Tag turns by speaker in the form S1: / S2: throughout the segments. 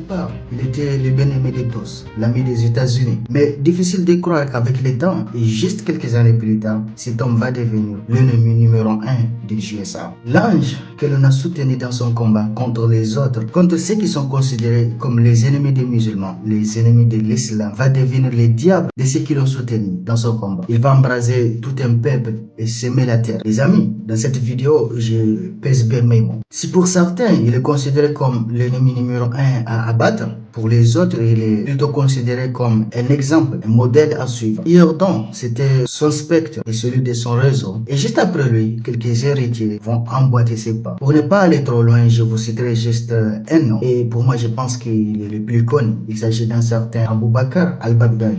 S1: part, il était le bien-aimé de tous, l'ami des États-Unis. Mais difficile de croire qu'avec le temps, et juste quelques années plus tard, cet homme va devenir l'ennemi numéro 1 des USA. L'ange que l'on a soutenu dans son combat contre les autres, contre ceux qui sont considérés comme les ennemis des musulmans, les ennemis de l'islam, va devenir le diable de ceux qui l'ont soutenu dans son combat. Il va embraser tout un peuple et semer la terre. Les amis, dans cette vidéo, je pèse bien mes mots. Si pour certains, il est considéré comme l'ennemi numéro 1 à abattre, pour les autres, il est plutôt considéré comme un exemple, un modèle à suivre. Jordan, c'était son spectre et celui de son réseau. Et juste après lui, quelques héritiers vont emboîter ses pas. Pour ne pas aller trop loin, je vous citerai juste un nom. Et pour moi, je pense qu'il est le plus connu. Il s'agit d'un certain Abu Bakr al-Baghdadi.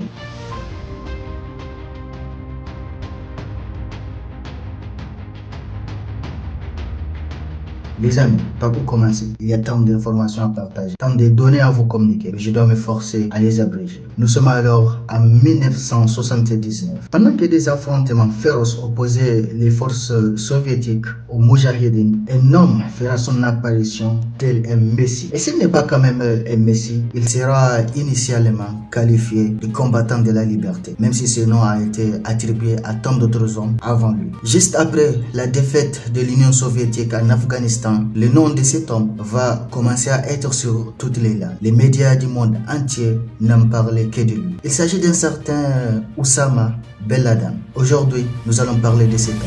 S1: Les amis, par où commencer? Il y a tant d'informations à partager, tant de données à vous communiquer, mais je dois me forcer à les abréger. Nous sommes alors en 1979. Pendant que des affrontements féroces opposaient les forces soviétiques aux Moudjahidines, un homme fera son apparition tel un messie. Et s'il n'est pas quand même un messie, il sera initialement qualifié de combattant de la liberté, même si ce nom a été attribué à tant d'autres hommes avant lui. Juste après la défaite de l'Union soviétique en Afghanistan, le nom de cet homme va commencer à être sur toutes les langues. Les médias du monde entier n'en parlaient que de lui. Il s'agit d'un certain Oussama Ben Laden. Aujourd'hui, nous allons parler de cet homme.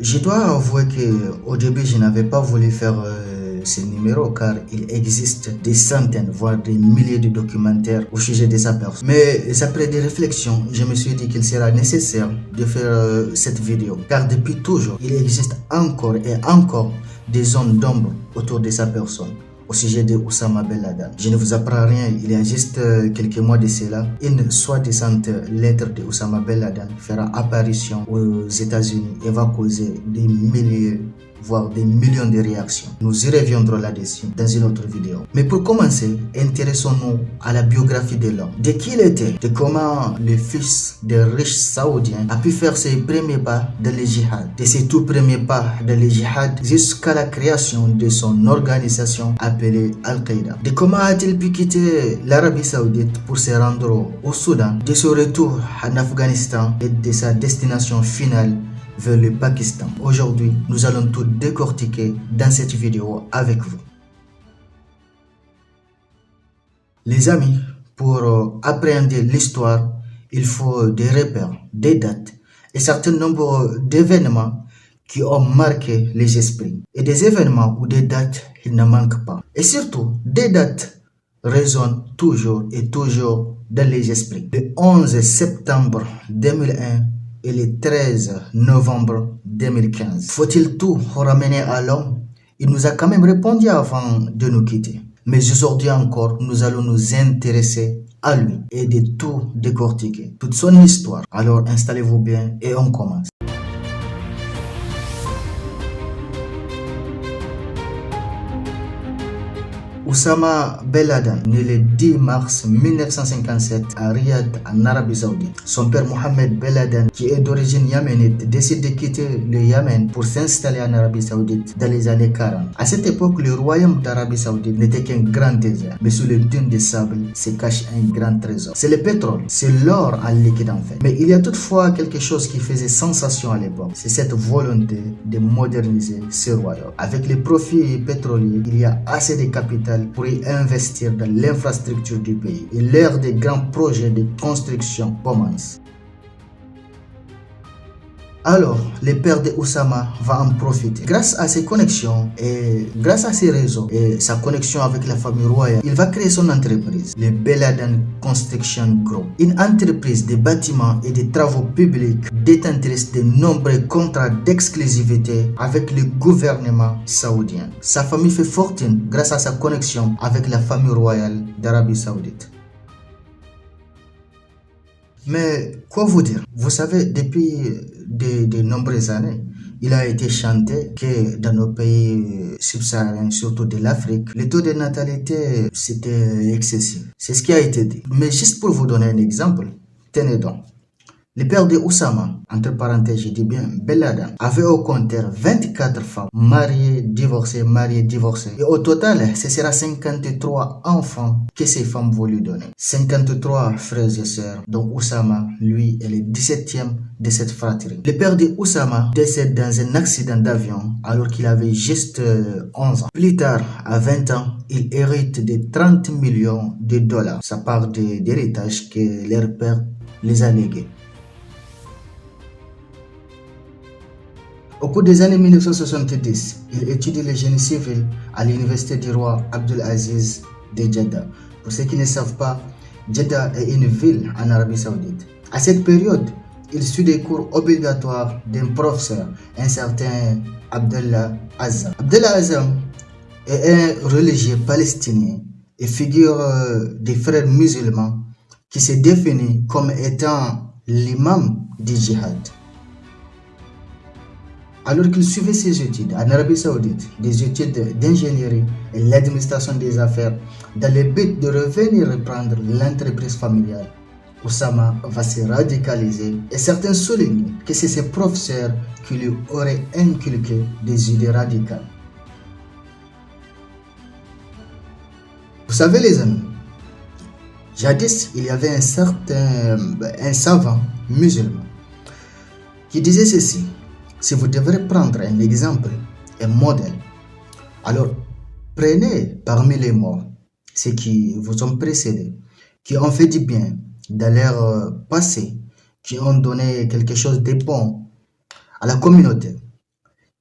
S1: Je dois avouer qu'au début, je n'avais pas voulu faire ce numéro car il existe des centaines, voire des milliers de documentaires au sujet de sa personne. Mais après des réflexions, je me suis dit qu'il sera nécessaire de faire cette vidéo car depuis toujours, il existe encore et encore des zones d'ombre autour de sa personne. Au sujet de Oussama Ben Laden. Je ne vous apprends rien, il y a juste quelques mois de cela, une soi-disant lettre de Oussama Ben Laden fera apparition aux États-Unis et va causer des milliers, voire des millions de réactions. Nous y reviendrons là-dessus dans une autre vidéo. Mais pour commencer, intéressons-nous à la biographie de l'homme. De qui il était, de comment le fils d'un riche saoudien a pu faire ses premiers pas dans le djihad, de ses tout premiers pas dans le djihad jusqu'à la création de son organisation appelée Al-Qaïda. De comment a-t-il pu quitter l'Arabie Saoudite pour se rendre au Soudan, de son retour en Afghanistan et de sa destination finale vers le Pakistan. Aujourd'hui, nous allons tout décortiquer dans cette vidéo avec vous. Les amis, pour appréhender l'histoire, il faut des repères, des dates et certain nombre d'événements qui ont marqué les esprits. Et des événements ou des dates, il ne manque pas. Et surtout, des dates résonnent toujours et toujours dans les esprits. Le 11 septembre 2001 et le 13 novembre 2015. Faut-il tout ramener à l'homme? Il nous a quand même répondu avant de nous quitter. Mais aujourd'hui encore, nous allons nous intéresser à lui et de tout décortiquer, toute son histoire. Alors installez-vous bien et on commence. Oussama Ben Laden, né le 10 mars 1957 à Riyad, en Arabie Saoudite. Son père Mohamed Ben Laden, qui est d'origine yéménite, décide de quitter le Yémen pour s'installer en Arabie Saoudite dans les années 40. À cette époque, le royaume d'Arabie Saoudite n'était qu'un grand désert, mais sous les dunes de sable se cache un grand trésor. C'est le pétrole, c'est l'or en liquide en fait. Mais il y a toutefois quelque chose qui faisait sensation à l'époque, c'est cette volonté de moderniser ce royaume. Avec les profits pétroliers, il y a assez de capital pour y investir dans l'infrastructure du pays. Et l'ère des grands projets de construction commence. Alors, le père de Oussama va en profiter. Grâce à ses connexions et grâce à ses réseaux et sa connexion avec la famille royale, il va créer son entreprise, le Ben Laden Construction Group. Une entreprise de bâtiments et de travaux publics détentrice de nombreux contrats d'exclusivité avec le gouvernement saoudien. Sa famille fait fortune grâce à sa connexion avec la famille royale d'Arabie Saoudite. Mais quoi vous dire? Vous savez, depuis de nombreuses années, il a été chanté que dans nos pays subsahariens, surtout de l'Afrique, le taux de natalité, c'était excessif. C'est ce qui a été dit. Mais juste pour vous donner un exemple, tenez donc. Le père de Oussama entre parenthèses, je dis bien Ben Laden, avait au compteur 24 femmes, mariées, divorcées. Et au total, ce sera 53 enfants que ces femmes vont lui donner. 53 frères et sœurs, dont Oussama, lui, est le 17e de cette fratrie. Le père de Oussama décède dans un accident d'avion alors qu'il avait juste 11 ans. Plus tard, à 20 ans, il hérite de 30 millions de dollars. Ça part d'héritage que leur père les a légués. Au cours des années 1970, il étudie le génie civil à l'université du roi Abdulaziz de Jeddah. Pour ceux qui ne savent pas, Jeddah est une ville en Arabie Saoudite. À cette période, il suit des cours obligatoires d'un professeur, un certain Abdallah Azzam. Abdallah Azzam est un religieux palestinien et figure des frères musulmans qui se définit comme étant l'imam du djihad. Alors qu'il suivait ses études en Arabie Saoudite, des études d'ingénierie et l'administration des affaires, dans le but de revenir reprendre l'entreprise familiale, Oussama va se radicaliser et certains soulignent que c'est ses professeurs qui lui auraient inculqué des idées radicales. Vous savez les amis, jadis il y avait un savant musulman qui disait ceci: si vous devrez prendre un exemple, un modèle, alors prenez parmi les morts ceux qui vous ont précédés, qui ont fait du bien dans leur passé, qui ont donné quelque chose de bon à la communauté.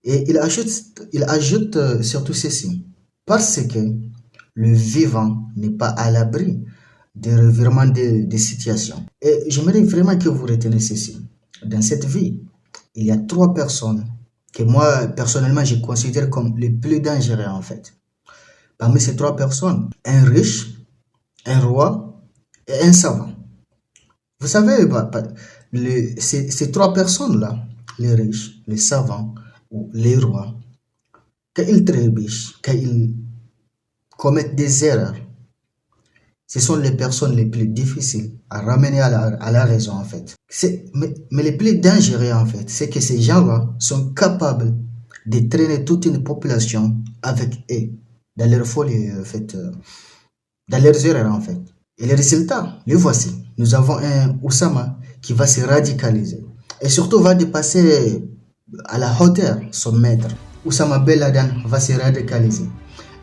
S1: Et il ajoute surtout ceci: parce que le vivant n'est pas à l'abri des revirements de situations. Et j'aimerais vraiment que vous retenez ceci. Dans cette vie, il y a 3 personnes que moi, personnellement, je considère comme les plus dangereux en fait. Parmi ces 3 personnes, un riche, un roi et un savant. Vous savez, ces 3 personnes-là, les riches, les savants ou les rois, quand ils trébuchent, quand ils commettent des erreurs, ce sont les personnes les plus difficiles à ramener à la raison en fait. Mais les plus dangereux en fait, c'est que ces gens-là sont capables de traîner toute une population avec eux dans leur folie en fait, dans leurs erreurs en fait. Et les résultats, les voici. Nous avons un Oussama qui va se radicaliser et surtout va dépasser à la hauteur son maître. Oussama Ben Laden va se radicaliser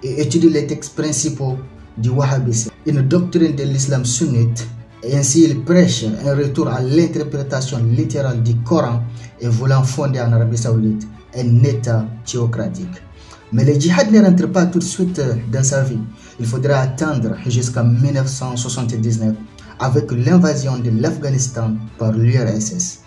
S1: et étudier les textes principaux du wahhabisme, une doctrine de l'islam sunnite, et ainsi il prêche un retour à l'interprétation littérale du Coran et voulant fonder en Arabie Saoudite un État théocratique. Mais le djihad ne rentre pas tout de suite dans sa vie. Il faudra attendre jusqu'à 1979 avec l'invasion de l'Afghanistan par l'URSS.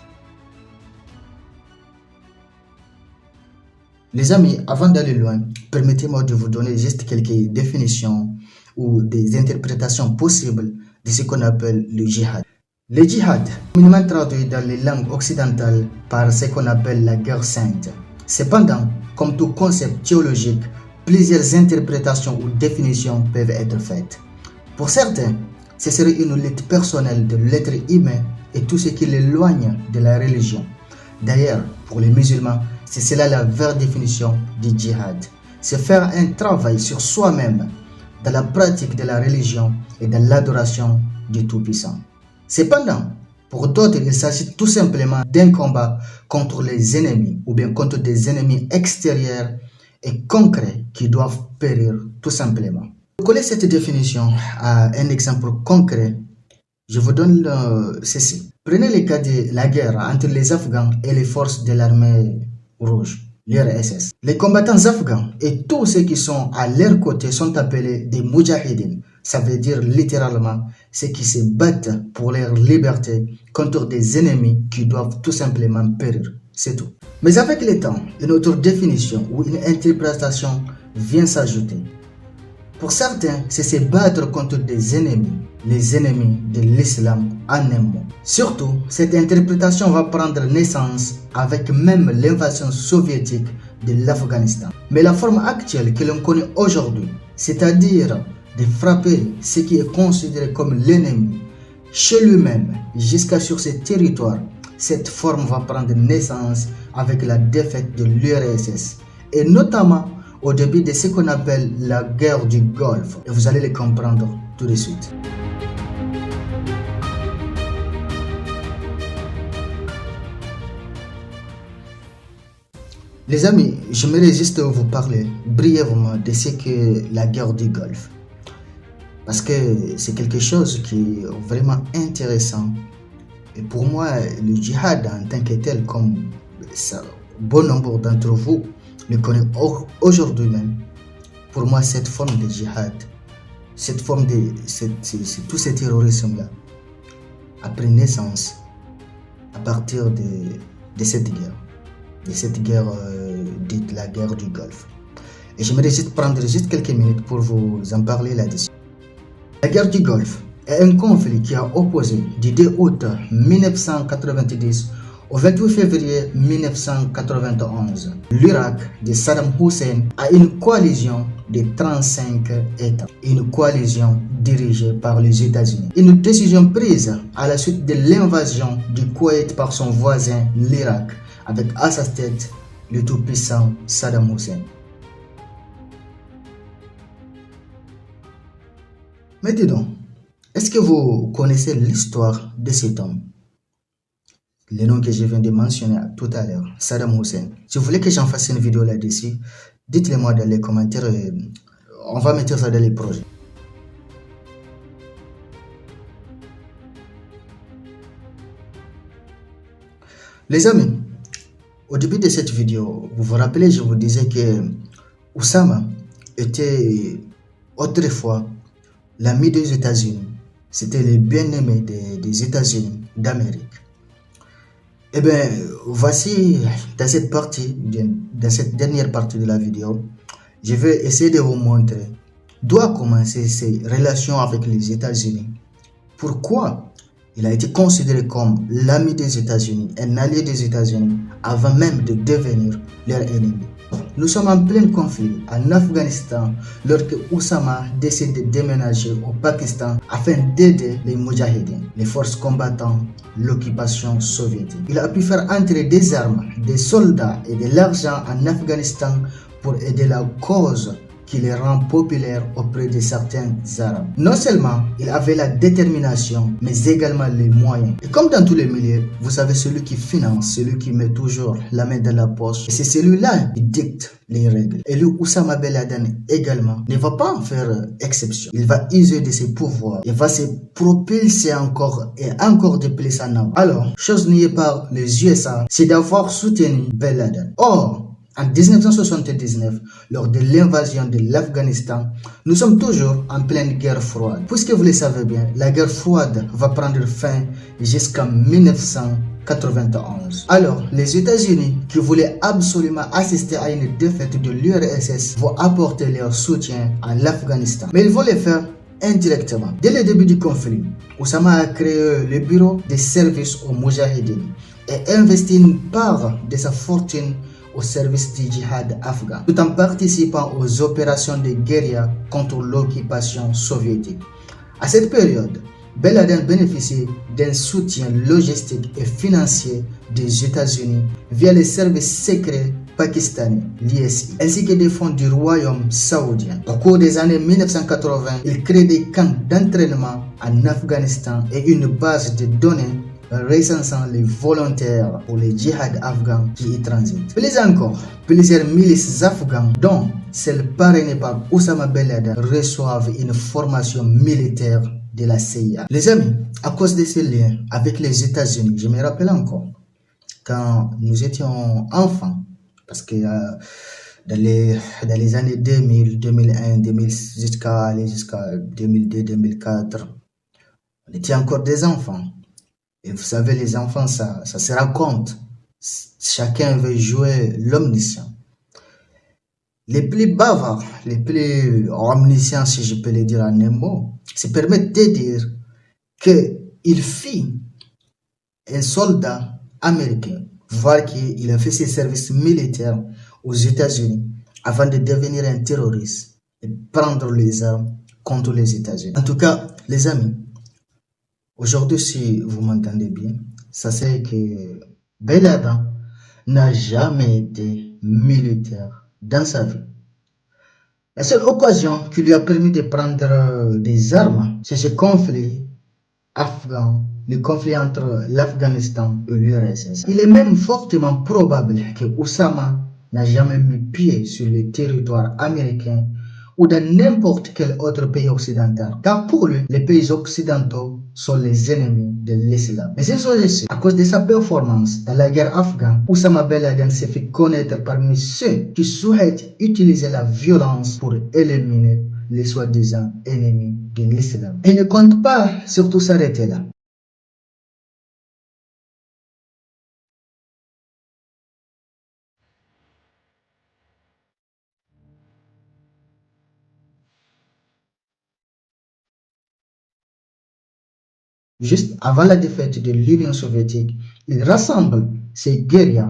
S1: Les amis, avant d'aller loin, permettez-moi de vous donner juste quelques définitions ou des interprétations possibles de ce qu'on appelle le djihad. Le djihad, communément traduit dans les langues occidentales par ce qu'on appelle la guerre sainte. Cependant, comme tout concept théologique, plusieurs interprétations ou définitions peuvent être faites. Pour certains, ce serait une lutte personnelle de l'être humain et tout ce qui l'éloigne de la religion. D'ailleurs, pour les musulmans, c'est cela la vraie définition du djihad. C'est faire un travail sur soi-même dans la pratique de la religion et dans l'adoration du Tout-Puissant. Cependant, pour d'autres, il s'agit tout simplement d'un combat contre les ennemis ou bien contre des ennemis extérieurs et concrets qui doivent périr tout simplement. Pour coller cette définition à un exemple concret, je vous donne ceci. Prenez le cas de la guerre entre les Afghans et les forces de l'armée rouge, l'URSS. Les combattants afghans et tous ceux qui sont à leur côté sont appelés des Moudjahidines. Ça veut dire littéralement ceux qui se battent pour leur liberté contre des ennemis qui doivent tout simplement périr. C'est tout. Mais avec le temps, une autre définition ou une interprétation vient s'ajouter. Pour certains, c'est se battre contre des ennemis, les ennemis de l'islam en un mot. Surtout, cette interprétation va prendre naissance avec même l'invasion soviétique de l'Afghanistan. Mais la forme actuelle que l'on connaît aujourd'hui, c'est-à-dire de frapper ce qui est considéré comme l'ennemi chez lui-même jusqu'à sur ses territoires, cette forme va prendre naissance avec la défaite de l'URSS et notamment au début de ce qu'on appelle la guerre du Golfe. Et vous allez le comprendre tout de suite. Les amis, j'aimerais juste vous parler brièvement de ce qu'est la guerre du Golfe. Parce que c'est quelque chose qui est vraiment intéressant. Et pour moi, le djihad en tant que tel, comme bon nombre d'entre vous le connaissent aujourd'hui même, pour moi, cette forme de djihad, cette forme de tout ce terrorisme-là a pris naissance à partir de cette guerre. De cette guerre dite la guerre du Golfe. Et j'aimerais juste prendre quelques minutes pour vous en parler là-dessus. La guerre du Golfe est un conflit qui a opposé du 2 août 1990 au 28 février 1991 l'Irak de Saddam Hussein à une coalition de 35 États, une coalition dirigée par les États-Unis. Une décision prise à la suite de l'invasion du Koweït par son voisin l'Irak, avec à sa tête le tout-puissant Saddam Hussein. Maintenant, est-ce que vous connaissez l'histoire de cet homme? Le nom que je viens de mentionner tout à l'heure, Saddam Hussein. Si vous voulez que j'en fasse une vidéo là-dessus, dites-le moi dans les commentaires et on va mettre ça dans les projets. Les amis, au début de cette vidéo, vous vous rappelez, je vous disais que Oussama était autrefois l'ami des États-Unis. C'était le bien-aimé des États-Unis d'Amérique. Eh bien, voici dans cette partie, dans cette dernière partie de la vidéo, je vais essayer de vous montrer d'où a commencé ces relations avec les États-Unis. Pourquoi il a été considéré comme l'ami des États-Unis, un allié des États-Unis, avant même de devenir leur ennemi. Nous sommes en plein conflit en Afghanistan lorsque Oussama décide de déménager au Pakistan afin d'aider les Moudjahidines, les forces combattant l'occupation soviétique. Il a pu faire entrer des armes, des soldats et de l'argent en Afghanistan pour aider la cause qui les rend populaires auprès de certains Arabes. Non seulement il avait la détermination, mais également les moyens. Et comme dans tous les milieux, vous savez, celui qui finance, celui qui met toujours la main dans la poche, c'est celui-là qui dicte les règles. Et lui, Oussama Ben Laden également, ne va pas en faire exception. Il va user de ses pouvoirs, il va se propulser encore et encore de plus en avant. Alors, chose niée par les USA, c'est d'avoir soutenu Ben Laden. Or, en 1979, lors de l'invasion de l'Afghanistan, nous sommes toujours en pleine guerre froide. Puisque vous le savez bien, la guerre froide va prendre fin jusqu'en 1991. Alors, les États-Unis, qui voulaient absolument assister à une défaite de l'URSS, vont apporter leur soutien à l'Afghanistan. Mais ils vont le faire indirectement. Dès le début du conflit, Oussama a créé le bureau de service aux Moudjahidines et investi une part de sa fortune au service du djihad afghan, tout en participant aux opérations de guérilla contre l'occupation soviétique. À cette période, Ben Laden bénéficie d'un soutien logistique et financier des États-Unis via les services secrets pakistanais, l'ISI, ainsi que des fonds du royaume saoudien. Au cours des années 1980, il crée des camps d'entraînement en Afghanistan et une base de données recensant les volontaires pour le djihad afghan qui y transitent. Plus encore, plusieurs milices afghans, dont celles parrainées par Oussama Ben Laden, reçoivent une formation militaire de la CIA. Les amis, à cause de ces liens avec les États-Unis, je me rappelle encore, quand nous étions enfants, parce que dans les années 2000, 2001, 2000, jusqu'à 2002, 2004, on était encore des enfants. Et vous savez, les enfants, ça se raconte. Chacun veut jouer l'omniscient. Les plus bavards, les plus omniscients, si je peux le dire en un mot, se permettent de dire qu'il fit un soldat américain, voir qu'il a fait ses services militaires aux États-Unis avant de devenir un terroriste et prendre les armes contre les États-Unis. En tout cas, les amis, aujourd'hui, si vous m'entendez bien, ça c'est que Ben Laden n'a jamais été militaire dans sa vie. La seule occasion qui lui a permis de prendre des armes, c'est ce conflit afghan, le conflit entre l'Afghanistan et l'URSS. Il est même fortement probable que Oussama n'a jamais mis pied sur le territoire américain ou dans n'importe quel autre pays occidental. Car pour lui, les pays occidentaux sont les ennemis de l'islam. Mais c'est aussi à cause de sa performance dans la guerre afghane, Oussama Ben Laden s'est fait connaître parmi ceux qui souhaitent utiliser la violence pour éliminer les soi-disant ennemis de l'islam. Il ne compte pas surtout s'arrêter là. Juste avant la défaite de l'Union soviétique, il rassemble ses guerriers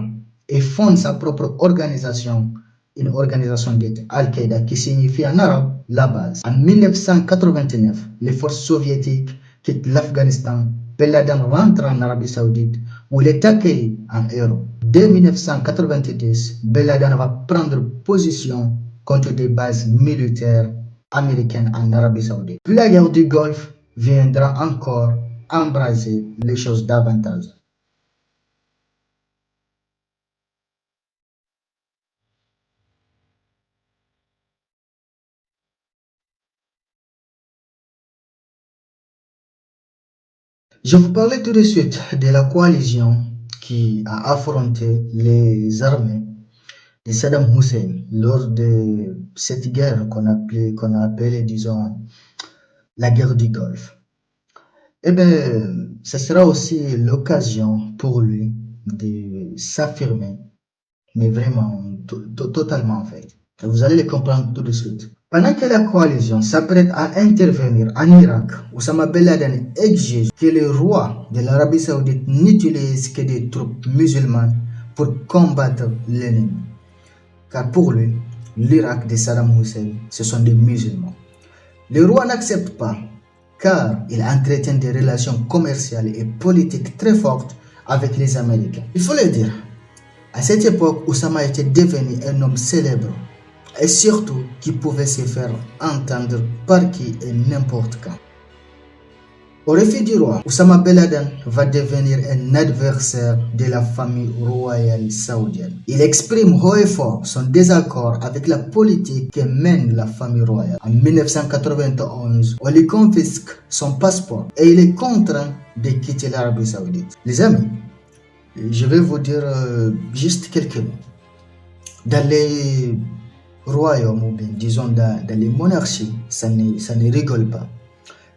S1: et fonde sa propre organisation, une organisation dite Al-Qaïda qui signifie en arabe la base. En 1989, les forces soviétiques quittent l'Afghanistan. Ben Laden rentre en Arabie Saoudite où il est accueilli en héros. Dès 1990, Ben Laden va prendre position contre des bases militaires américaines en Arabie Saoudite. Puis la guerre du Golfe viendra encore embraser les choses davantage. Je vous parlais tout de suite de la coalition qui a affronté les armées de Saddam Hussein lors de cette guerre qu'on a appelée, disons, la guerre du Golfe. Eh bien, ce sera aussi l'occasion pour lui de s'affirmer, mais vraiment, totalement en fait. Et vous allez le comprendre tout de suite. Pendant que la coalition s'apprête à intervenir en Irak, Oussama Ben Laden exige que le roi de l'Arabie Saoudite n'utilise que des troupes musulmanes pour combattre l'ennemi. Car pour lui, l'Irak de Saddam Hussein, ce sont des musulmans. Le roi n'accepte pas car il entretient des relations commerciales et politiques très fortes avec les Américains. Il faut le dire, à cette époque, Oussama était devenu un homme célèbre et surtout qui pouvait se faire entendre par qui et n'importe quand. Au refus du roi, Oussama Ben Laden va devenir un adversaire de la famille royale saoudienne. Il exprime haut et fort son désaccord avec la politique que mène la famille royale. En 1991, on lui confisque son passeport et il est contraint de quitter l'Arabie Saoudite. Les amis, je vais vous dire juste quelques mots. Dans les royaumes, ou bien disons dans les monarchies, ça ne rigole pas.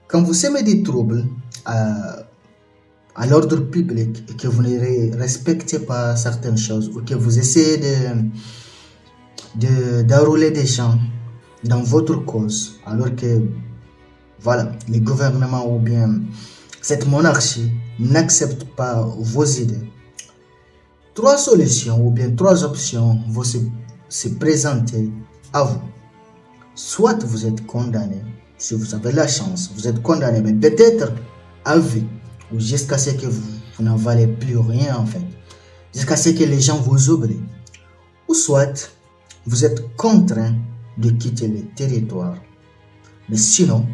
S1: Quand vous semez des troubles à l'ordre public et que vous ne respectez pas certaines choses ou que vous essayez d'enrouler des gens dans votre cause, alors que voilà, les gouvernements ou bien cette monarchie n'acceptent pas vos idées, trois solutions ou bien trois options vont se présenter à vous. Soit vous êtes condamné, si vous avez la chance, vous êtes condamné, mais peut-être à vie, ou jusqu'à ce que vous n'en valez plus rien en fait, jusqu'à ce que les gens vous oublient. Ou soit vous êtes contraint de quitter le territoire. Mais sinon,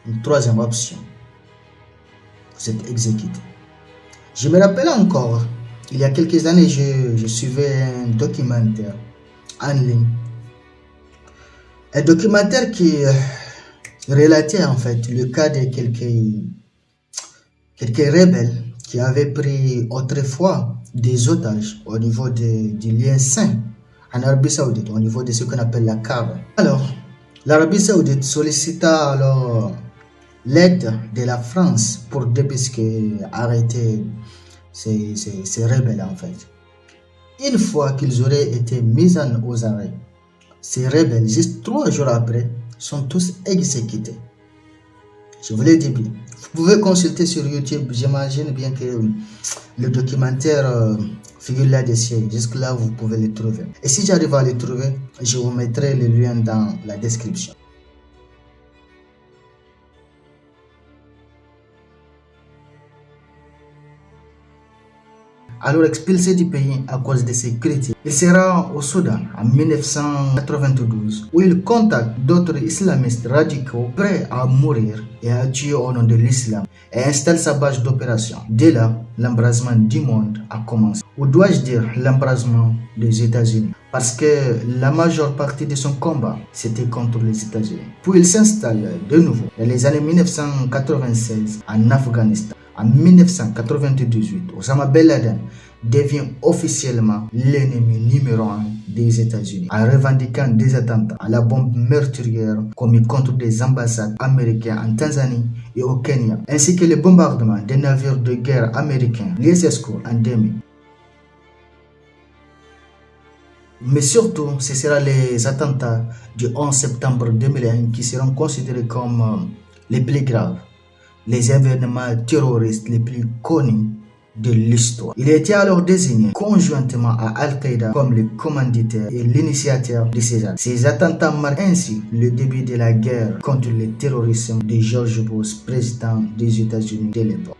S1: une troisième option, vous êtes exécuté. Je me rappelle encore, il y a quelques années, je suivais un documentaire en ligne. Un documentaire qui relatait en fait le cas de quelques rebelles qui avaient pris autrefois des otages au niveau du lien saint en Arabie Saoudite, au niveau de ce qu'on appelle la Kaaba. Alors, l'Arabie Saoudite sollicita alors l'aide de la France pour débusquer, arrêter ces rebelles en fait. Une fois qu'ils auraient été mis aux arrêts, ces rebelles, juste 3 jours après, sont tous exécutés. Je vous l'ai dit bien. Vous pouvez consulter sur YouTube, j'imagine bien que le documentaire figure là-dessus. Jusque-là, vous pouvez le trouver. Et si j'arrive à le trouver, je vous mettrai le lien dans la description. alors expulsé du pays à cause de ses critiques. Il se rend au Soudan en 1992 où il contacte d'autres islamistes radicaux prêts à mourir et à tuer au nom de l'islam et installe sa base d'opération. Dès là, l'embrasement du monde a commencé. Ou dois-je dire l'embrasement des États-Unis? Parce que la majeure partie de son combat, c'était contre les États-Unis. Puis il s'installe de nouveau dans les années 1996 en Afghanistan. En 1998, Osama Ben Laden devient officiellement l'ennemi numéro 1 des États-Unis en revendiquant des attentats à la bombe meurtrière commis contre des ambassades américaines en Tanzanie et au Kenya, ainsi que le bombardement des navires de guerre américains, l'USS Cole en 2000. Mais surtout, ce sera les attentats du 11 septembre 2001 qui seront considérés comme les plus graves, les événements terroristes les plus connus de l'histoire. Il a été alors désigné conjointement à Al-Qaïda comme le commanditaire et l'initiateur de ces actes. Ces attentats marquent ainsi le début de la guerre contre le terrorisme de George Bush, président des États-Unis de l'époque.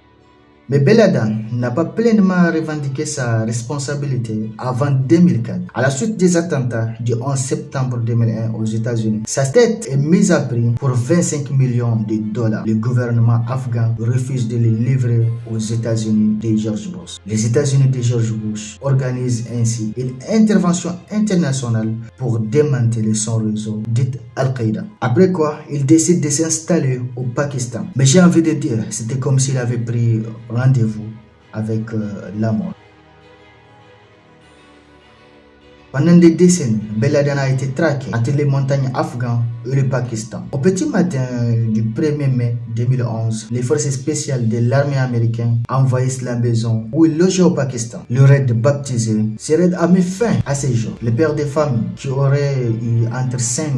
S1: Mais Ben Laden n'a pas pleinement revendiqué sa responsabilité avant 2004. À la suite des attentats du 11 septembre 2001 aux États-Unis, sa tête est mise à prix pour 25 millions de dollars. Le gouvernement afghan refuse de le livrer aux États-Unis de George Bush. Les États-Unis de George Bush organisent ainsi une intervention internationale pour démanteler son réseau dit Al-Qaïda. Après quoi, il décide de s'installer au Pakistan. Mais j'ai envie de dire, c'était comme s'il avait pris rendez-vous avec la mort. Pendant des décennies, Ben Laden a été traqué entre les montagnes afghanes et le Pakistan. Au petit matin du 1er mai 2011, les forces spéciales de l'armée américaine envahissent la maison où il logeait au Pakistan. Le raid baptisé, ce raid a mis fin à ses jours. Le père de famille, qui aurait eu entre 5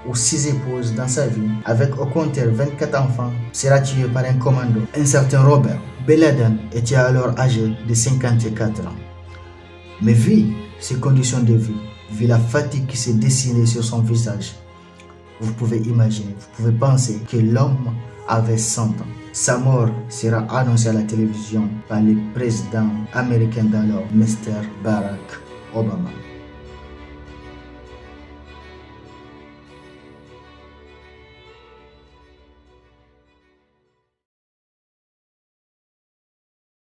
S1: ou 6 épouses dans sa vie, avec au compteur 24 enfants, sera tué par un commando, un certain Robert. Ben Laden était alors âgé de 54 ans. Mais vu ses conditions de vie, vu la fatigue qui s'est dessinée sur son visage, vous pouvez imaginer, vous pouvez penser que l'homme avait 100 ans. Sa mort sera annoncée à la télévision par le président américain d'alors, Mr. Barack Obama.